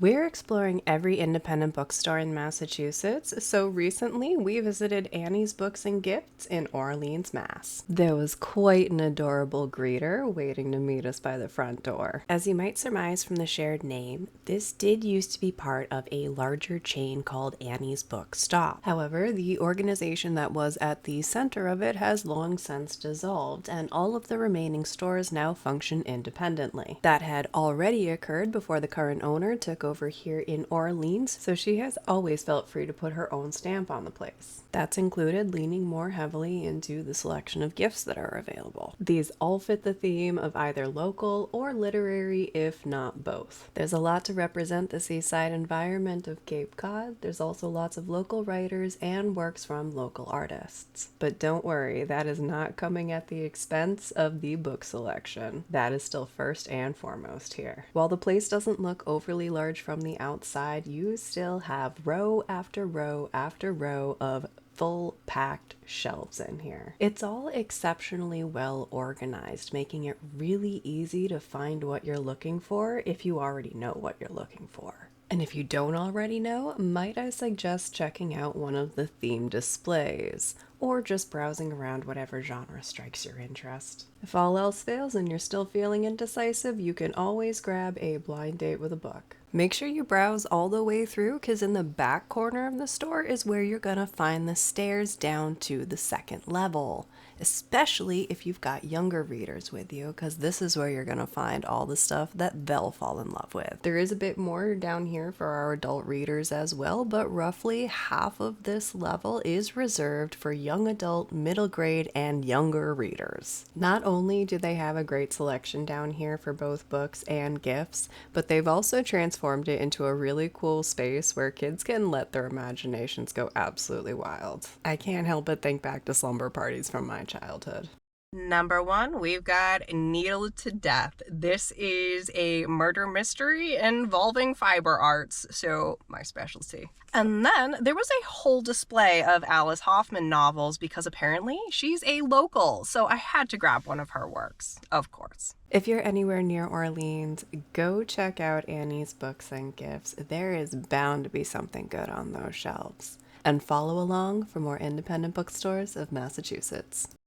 We're exploring every independent bookstore in Massachusetts, so recently we visited Annie's Books and Gifts in Orleans, Mass. There was quite an adorable greeter waiting to meet us by the front door. As you might surmise from the shared name, this did used to be part of a larger chain called Annie's Book Stop. However, the organization that was at the center of it has long since dissolved, and all of the remaining stores now function independently. That had already occurred before the current owner took over here in Orleans, so she has always felt free to put her own stamp on the place. That's included leaning more heavily into the selection of gifts that are available. These all fit the theme of either local or literary, if not both. There's a lot to represent the seaside environment of Cape Cod. There's also lots of local writers and works from local artists. But don't worry, that is not coming at the expense of the book selection. That is still first and foremost here. While the place doesn't look overly large from the outside, you still have row after row after row of full packed shelves in here. It's all exceptionally well organized, making it really easy to find what you're looking for if you already know what you're looking for. And if you don't already know, might I suggest checking out one of the theme displays, or just browsing around whatever genre strikes your interest. If all else fails and you're still feeling indecisive, you can always grab a blind date with a book. Make sure you browse all the way through, because in the back corner of the store is where you're gonna find the stairs down to the second level, especially if you've got younger readers with you, because this is where you're gonna find all the stuff that they'll fall in love with. There is a bit more down here for our adult readers as well, but roughly half of this level is reserved for young adult, middle grade, and younger readers. Not only do they have a great selection down here for both books and gifts, but they've also transformed it into a really cool space where kids can let their imaginations go absolutely wild. I can't help but think back to slumber parties from my childhood. Number one, we've got Needled to Death. This is a murder mystery involving fiber arts, so my specialty. And then there was a whole display of Alice Hoffman novels because apparently she's a local, so I had to grab one of her works, of course. If you're anywhere near Orleans, go check out Annie's Books and Gifts. There is bound to be something good on those shelves. And follow along for more independent bookstores of Massachusetts.